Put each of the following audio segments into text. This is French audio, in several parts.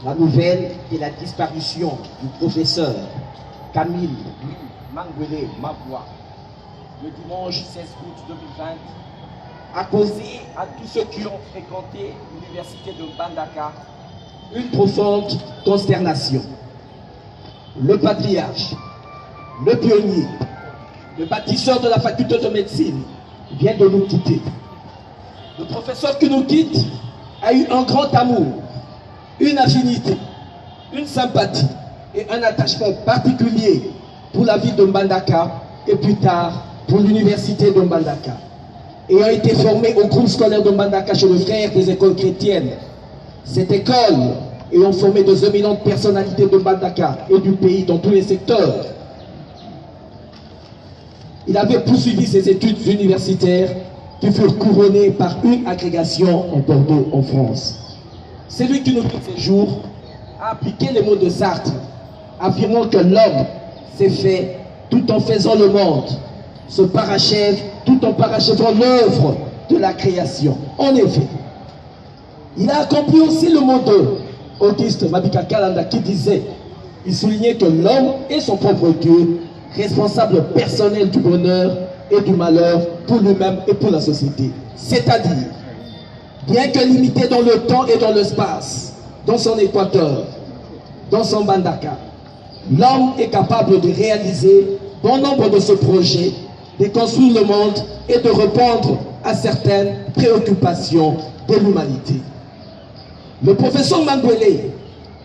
La nouvelle est la disparition du professeur Camille Mangwele Mabwa le dimanche 16 août 2020 a causé à tous ceux qui ont fréquenté l'université de Mbandaka une profonde consternation. Le patriarche, le pionnier, le bâtisseur de la faculté de médecine vient de nous quitter. Le professeur qui nous quitte a eu un grand amour, une affinité, une sympathie et un attachement particulier pour la ville de Mbandaka et plus tard pour l'université de Mbandaka. Ayant été formé au groupe scolaire de Mbandaka chez le frère des écoles chrétiennes, cette école ayant formé de éminentes personnalités de Mbandaka et du pays dans tous les secteurs, il avait poursuivi ses études universitaires qui furent couronnées par une agrégation en Bordeaux, en France. Celui qui nous quitte ces jours a appliqué les mots de Sartre, affirmant que l'homme s'est fait tout en faisant le monde, se parachève tout en parachevant l'œuvre de la création. En effet, il a accompli aussi le mot de Auguste Mabika Kalanda qui disait, il soulignait que l'homme est son propre Dieu, responsable personnel du bonheur et du malheur pour lui-même et pour la société. C'est-à-dire, bien que limité dans le temps et dans l'espace, dans son équateur, dans son Mbandaka, l'homme est capable de réaliser bon nombre de ce projet, de construire le monde et de répondre à certaines préoccupations de l'humanité. Le professeur Mangwele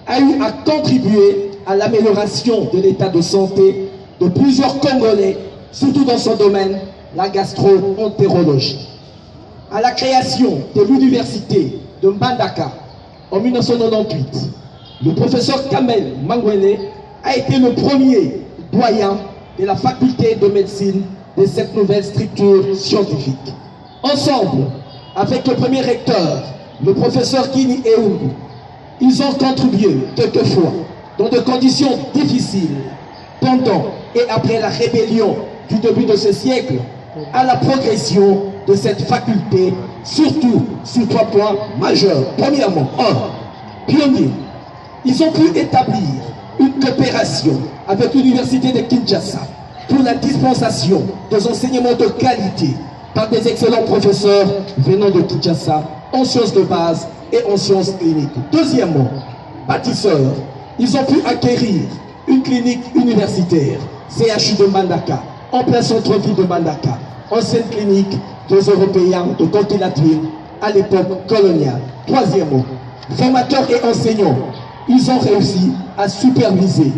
a eu à contribuer à l'amélioration de l'état de santé de plusieurs Congolais, surtout dans son domaine, la gastro-entérologie. À la création de l'université de Mbandaka en 1998, le professeur Kamel Mangwele a été le premier doyen de la faculté de médecine de cette nouvelle structure scientifique. Ensemble, avec le premier recteur, le professeur Kini Eungu, ils ont contribué quelquefois dans des conditions difficiles pendant et après la rébellion du début de ce siècle à la progression de cette faculté, surtout sur 3 points majeurs. Premièrement, 1. Pionnier. Ils ont pu établir une coopération avec l'université de Kinshasa pour la dispensation des enseignements de qualité par des excellents professeurs venant de Kinshasa en sciences de base et en sciences cliniques. Deuxièmement, bâtisseurs. Ils ont pu acquérir une clinique universitaire, CHU de Mbandaka, en plein centre-ville de Mbandaka, ancienne clinique des Européens de Conquelatville à l'époque coloniale. Troisièmement, formateurs et enseignants. Ils ont réussi à superviser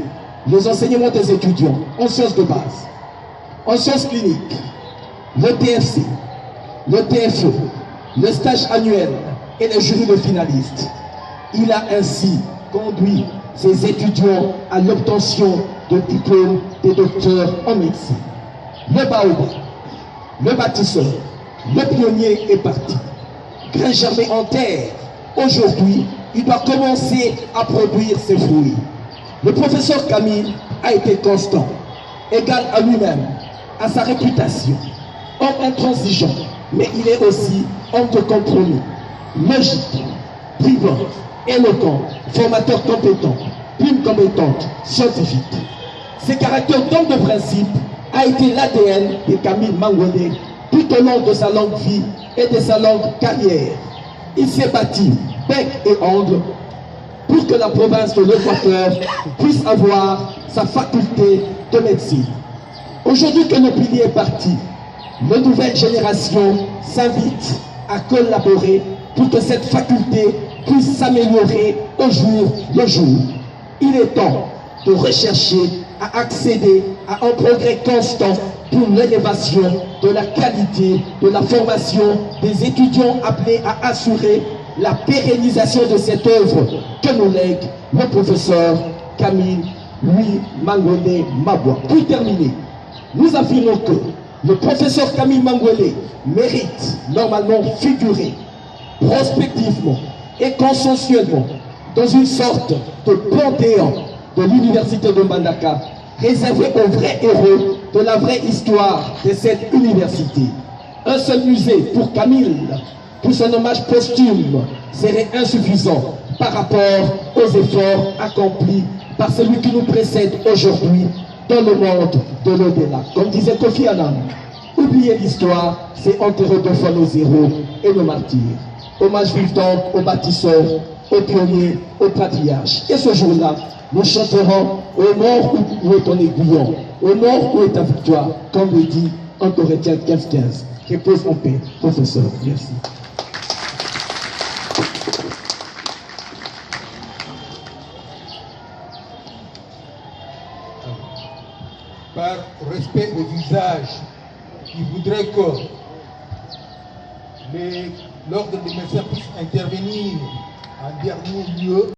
les enseignements des étudiants en sciences de base, en sciences cliniques, le TFC, le TFE, le stage annuel et les jurys de finalistes. Il a ainsi conduit ses étudiants à l'obtention de diplômes de docteurs en médecine. Le baobab, le bâtisseur, le pionnier est parti. Grain germé en terre, aujourd'hui, il doit commencer à produire ses fruits. Le professeur Camille a été constant, égal à lui-même, à sa réputation, homme intransigeant, mais il est aussi homme de compromis, logique, vivant, éloquent, formateur compétent, plume compétente, scientifique. Ses caractères d'homme de principe a été l'ADN de Camille Mangwele tout au long de sa longue vie et de sa longue carrière. Il s'est bâti bec et ongle pour que la province de l'Équateur puisse avoir sa faculté de médecine. Aujourd'hui que le pilier est parti, la nouvelle génération s'invite à collaborer pour que cette faculté puisse s'améliorer au jour le jour. Il est temps de rechercher à accéder à un progrès constant pour l'élévation de la qualité de la formation des étudiants appelés à assurer la pérennisation de cette œuvre que nous lègue le professeur Camille Louis Mangwele Mabwa. Pour terminer, nous affirmons que le professeur Camille Mangwele mérite normalement figurer prospectivement et consensuellement dans une sorte de panthéon de l'université de Mbandaka, réservé aux vrais héros de la vraie histoire de cette université. Un seul musée pour Camille, pour son hommage posthume, serait insuffisant. par rapport aux efforts accomplis par celui qui nous précède aujourd'hui dans le monde de l'au-delà. Comme disait Kofi Annan, oublier l'histoire, c'est enterrer deux fois nos héros et nos martyrs. Hommage vif donc aux bâtisseurs, aux pionniers, aux patriarches. Et ce jour-là, nous chanterons « Au mort où est ton aiguillon, au mort où est ta victoire », comme le dit en Corinthiens 15-15. Repose en paix, professeur. Merci. Par respect des usages, il voudrait que l'ordre des médecins puisse intervenir en dernier lieu.